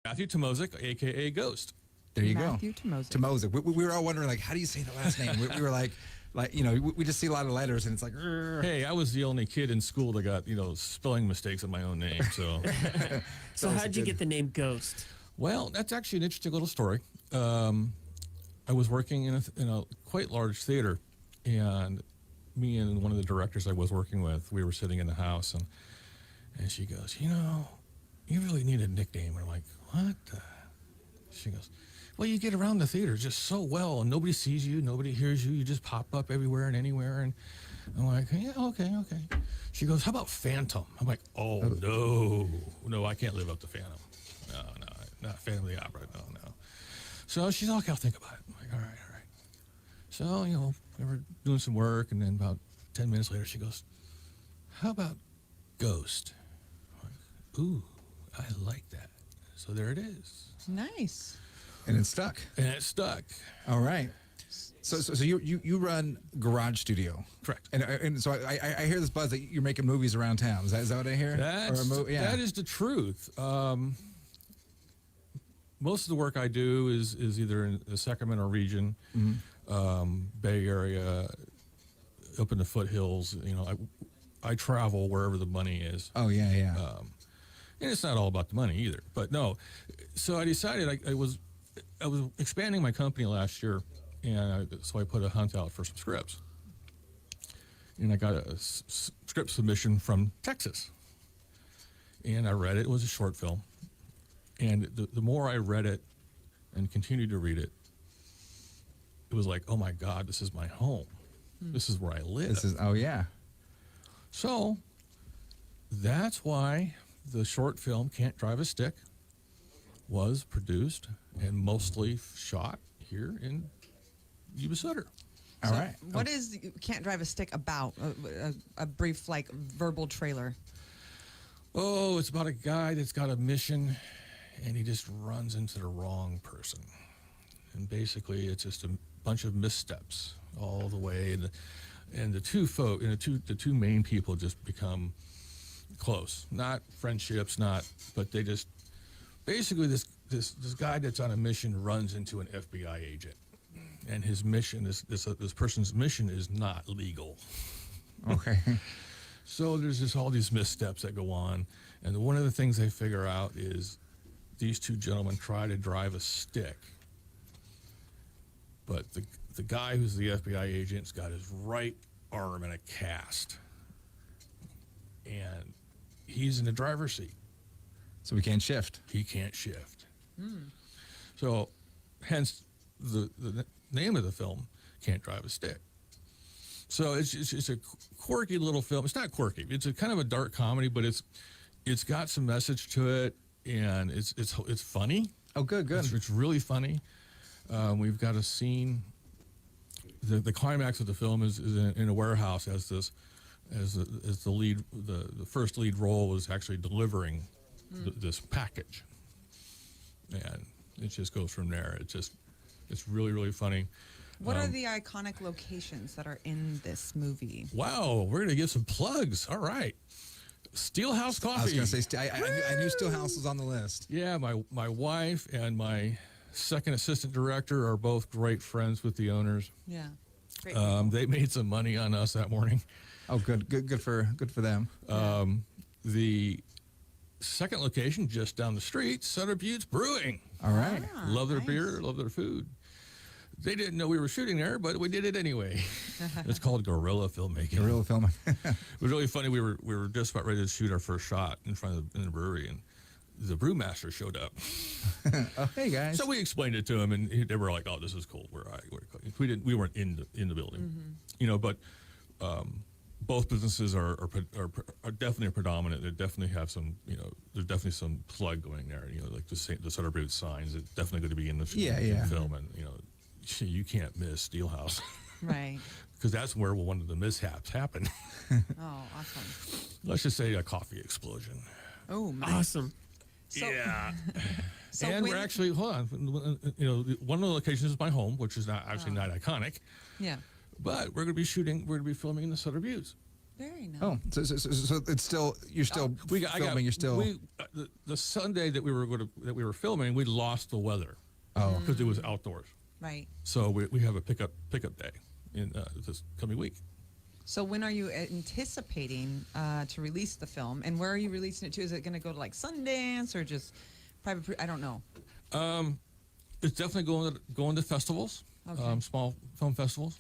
Matthew Tomozik, a.k.a. Ghost. There you Matthew go. Tomozik. Tomozik. We were all wondering, like, how do you say the last name? We were like, we just see a lot of letters, and it's like, Hey, I was the only kid in school that got, spelling mistakes in my own name. So, So how'd you get the name Ghost? well, that's actually an interesting little story. I was working in a quite large theater, and me and one of the directors I was working with, we were sitting in the house, and she goes, you really need a nickname. And I'm like, what? She goes, well, you get around the theater just so well, and nobody sees you, nobody hears you. You just pop up everywhere and anywhere. And I'm like, yeah, okay. She goes, how about Phantom? I'm like, oh, no, I can't live up to Phantom. No, not Phantom of the Opera. No. So she's like, I'll think about it. I'm like, all right. So, we were doing some work, and then about 10 minutes later, she goes, how about Ghost? I'm like, ooh, I like that. So there it is. Nice. and it stuck. All right. So you run Garage Studio, Correct. And so I hear this buzz that you're making movies around town. Is that what I hear? That is the truth. Most of the work I do is either in the Sacramento region, Bay Area, up in the foothills. I travel wherever the money is. Oh yeah. And it's not all about the money either. But no, so I decided I was expanding my company last year, and so I put a hunt out for some scripts, and I got a script submission from Texas, and I read it. It was a short film, and the more I read it and continued to read it, it was like, oh my God, this is my home. This is where I live. So that's why the short film Can't Drive a Stick was produced and mostly shot here in Yuba Sutter. All right. What is Can't Drive a Stick about? A brief, verbal trailer. Oh, it's about a guy that's got a mission, and he just runs into the wrong person. And basically, it's just a bunch of missteps all the way. And the two main people just become close. Not friendships, but they just basically this guy that's on a mission runs into an FBI agent, and his mission this person's mission is not legal. Okay. So there's just all these missteps that go on, and one of the things they figure out is these two gentlemen try to drive a stick, but the guy who's the FBI agent's got his right arm in a cast, and he's in the driver's seat. So we can't shift. He can't shift. So hence the name of the film, Can't Drive a Stick. So it's a quirky little film. It's not quirky. It's a kind of a dark comedy, but it's got some message to it, and it's funny. Oh, good. It's really funny. We've got a scene. The climax of the film is in a warehouse as the lead. The first lead role was actually delivering this package, and it just goes from there. It's really, really funny. What are the iconic locations that are in this movie? Wow, we're gonna give some plugs. All right, Steelhouse Coffee. I was gonna say I knew Steelhouse was on the list. Yeah, my wife and my second assistant director are both great friends with the owners. Yeah, great. They made some money on us that morning. Oh, good for them. The second location just down the street, Sutter Buttes Brewing. All right. Love their nice. beer, love their food. They didn't know we were shooting there, but we did it anyway. It's called guerrilla filmmaking. Guerrilla filming. It was really funny. We were just about ready to shoot our first shot in the brewery, and the brewmaster showed up. Oh, hey guys. So we explained it to him, and they were like, "Oh, this is cool." We weren't in the building, but both businesses are definitely predominant. They definitely have some, there's definitely some plug going there. Like the Sutter Buttes signs. It's definitely going to be in the film, and you can't miss Steelhouse. Right. Because that's where one of the mishaps happened. Oh, awesome. Let's just say a coffee explosion. Oh, nice. Awesome. Yeah. So and we're actually, hold on, one of the locations is my home, which is not iconic. Yeah. But we're going to be filming in the Sutter Buttes. Very nice. Oh, so it's still you're still filming. You're still the Sunday that we were filming. We lost the weather. Oh. Because it was outdoors. Right. So we have a pickup day in this coming week. So when are you anticipating to release the film, and where are you releasing it to? Is it going to go to like Sundance or just private? I don't know. It's definitely going to festivals, Okay. small film festivals.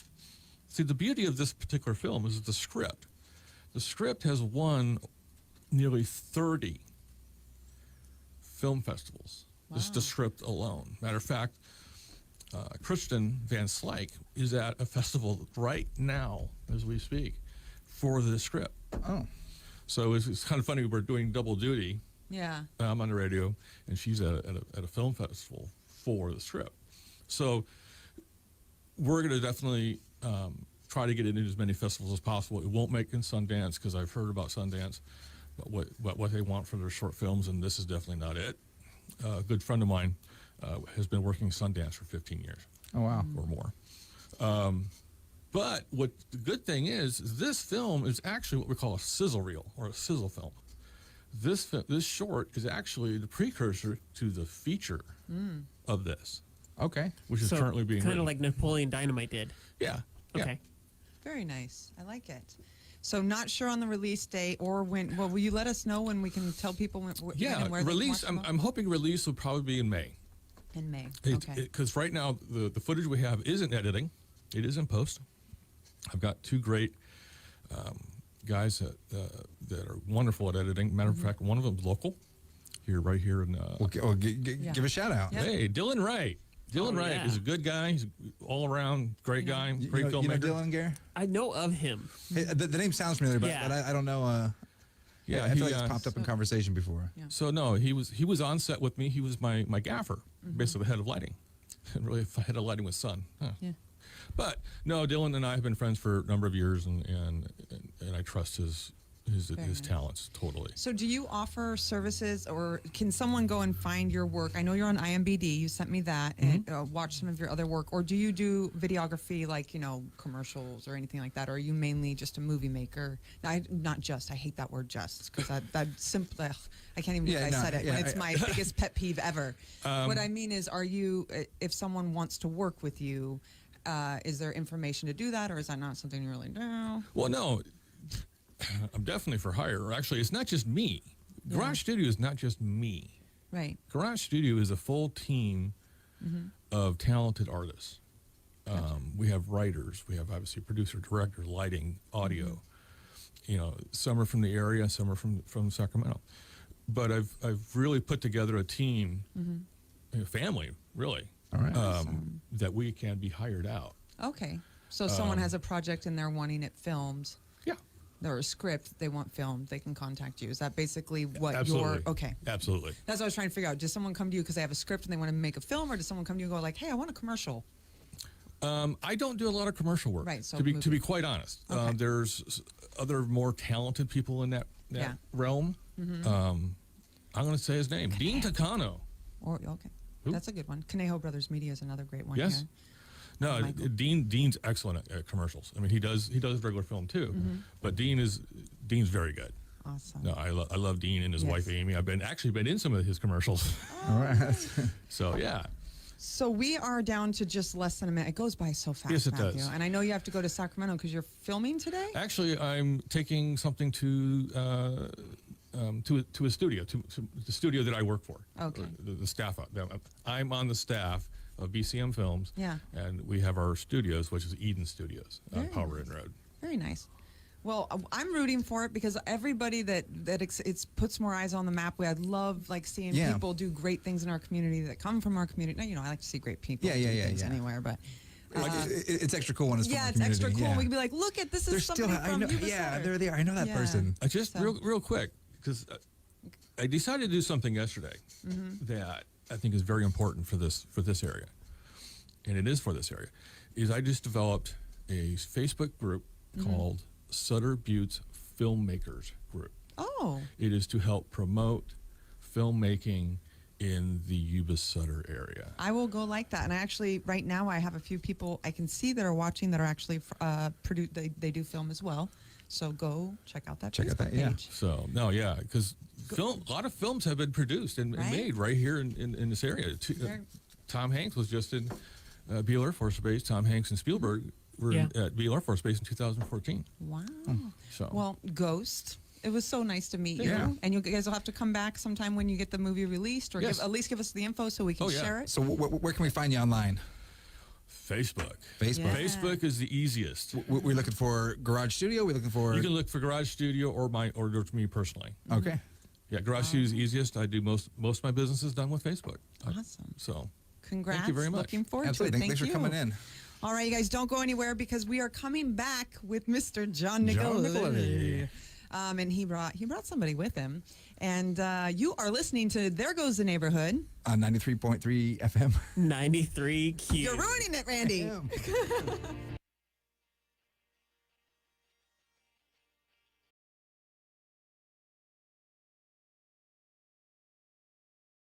See, the beauty of this particular film is the script. The script has won nearly 30 film festivals. Just the script alone. Matter of fact, Kristen Van Slyke is at a festival right now as we speak for the script. Oh. So it's kind of funny. We're doing double duty. Yeah. I'm on the radio, and she's at a film festival for the script. So we're going to definitely try to get it into as many festivals as possible. It won't make in Sundance because I've heard about Sundance, but what they want for their short films, and this is definitely not it. A good friend of mine has been working Sundance for 15 years. Oh, wow. Or more. But what the good thing is this film is actually what we call a sizzle reel or a sizzle film. This short is actually the precursor to the feature of this, Okay. which is currently being kind written. of like Napoleon Dynamite did. Yeah. Okay. Very nice. I like it. So not sure on the release date or when. Well, will you let us know when we can tell people when and Yeah. where Release. they can watch I'm hoping release will probably be in May. in May? Okay. Because right now the footage we have isn't editing; it is in post. I've got two great guys that are wonderful at editing. Matter of fact, one of them is local, right here in. Give a shout out. Yeah. Hey, Dylan Wright. Dylan Wright yeah. is a good guy. He's all around great guy, You great know filmmaker. Dylan, Gare? I know of him. Hey, the name sounds familiar, but, Yeah. but I don't know. Yeah, I feel he, like it's popped up in conversation before. Yeah. So no, he was on set with me. He was my gaffer, basically the head of lighting, really head of lighting with Sun. Huh. Yeah. But no, Dylan and I have been friends for a number of years, and I trust his nice. talents totally. So do you offer services, or can someone go and find your work? I know you're on IMBD. You sent me that, and watch some of your other work. Or do you do videography, like commercials or anything like that? Or are you mainly just a movie maker? Not just. I hate that word, just, because that simply. I can't even believe I said it. yeah, When it's my biggest pet peeve ever. What I mean is, are you? If someone wants to work with you, is there information to do that, or is that not something you really do? Well, no, I'm definitely for hire. Actually, it's not just me. Garage Studio is not just me. Right. Garage Studio is a full team of talented artists. We have writers. We have obviously producer, director, lighting, audio. Some are from the area, some are from Sacramento. But I've really put together a team, a family, really, All right. that we can be hired out. Okay. So if someone has a project and they're wanting it filmed, Yeah, or a script they want filmed, they can contact you. Is that basically what absolutely. you're... Okay. Absolutely. That's what I was trying to figure out. Does someone come to you because they have a script and they want to make a film, or does someone come to you and go like, hey, I want a commercial? I don't do a lot of commercial work. Right, so to be movie. quite honest, Okay. there's other more talented people in that Yeah. realm. I'm going to say his name, Dean Takano. Or okay. Who? That's a good one. Conejo Brothers Media is another great one. Yes. Here. No, Michael. Dean's excellent at commercials. I mean, he does regular film too, but Dean's very good. Awesome. No, I love Dean and his Yes. wife Amy. I've been in some of his commercials. All right. So yeah, So we are down to just less than a minute. It goes by so fast, Yes, it Matthew. does. And I know you have to go to Sacramento because you're filming today? actually, I'm taking something to a studio, to the studio that I work for. Okay. The staff. I'm on the staff of BCM Films. Yeah. And we have our studios, which is Eden Studios on Very Power nice. Inn Road. Very nice. Well, I'm rooting for it because everybody that it's puts more eyes on the map. I love seeing Yeah. people do great things in our community that come from our community. Now, I like to see great people Yeah, do yeah, yeah, things yeah. anywhere, but It's extra cool when it's from yeah, our it's extra community, cool. yeah. We can be like, look at this is They're still, somebody I from know, Yuba yeah, Sutter. they're there. I know that Yeah. person. I just So- real quick because I decided to do something yesterday that I think is very important for this area, and it is for this area. Is I just developed a Facebook group called Sutter Buttes Filmmakers Group. Oh, It is to help promote filmmaking in the Yuba Sutter area. I will go like that. And I actually, right now, I have a few people I can see that are watching that are actually they do film as well. So go check out that Check out Facebook that, yeah. page. So no, yeah, because a lot of films have been produced and Right? made right here in this area. Very- Tom Hanks was just in Beale Air Force Base. Tom Hanks and Spielberg were Yeah. at Beale Air Force Base in 2014. Wow. So Well, Ghost. It was so nice to meet you. Yeah. And you guys will have to come back sometime when you get the movie released, or Yes. at least give us the info so we can Oh, yeah. share it. So where can we find you online? Facebook. Facebook. Yeah. Facebook is the easiest. We're looking for Garage Studio. We're looking for. You can look for Garage Studio or to me personally. Okay. Yeah, Garage Studio is easiest. I do most of my business is done with Facebook. Awesome. So Congrats. Thank you very much. Looking forward Absolutely. to it. Thanks for you. coming in. All right, you guys, don't go anywhere because we are coming back with Mr. John Nicolay. Nicolay. And he brought somebody with him. And you are listening to There Goes the Neighborhood. On 93.3 FM. 93 Q. You're ruining it, Randy. I am.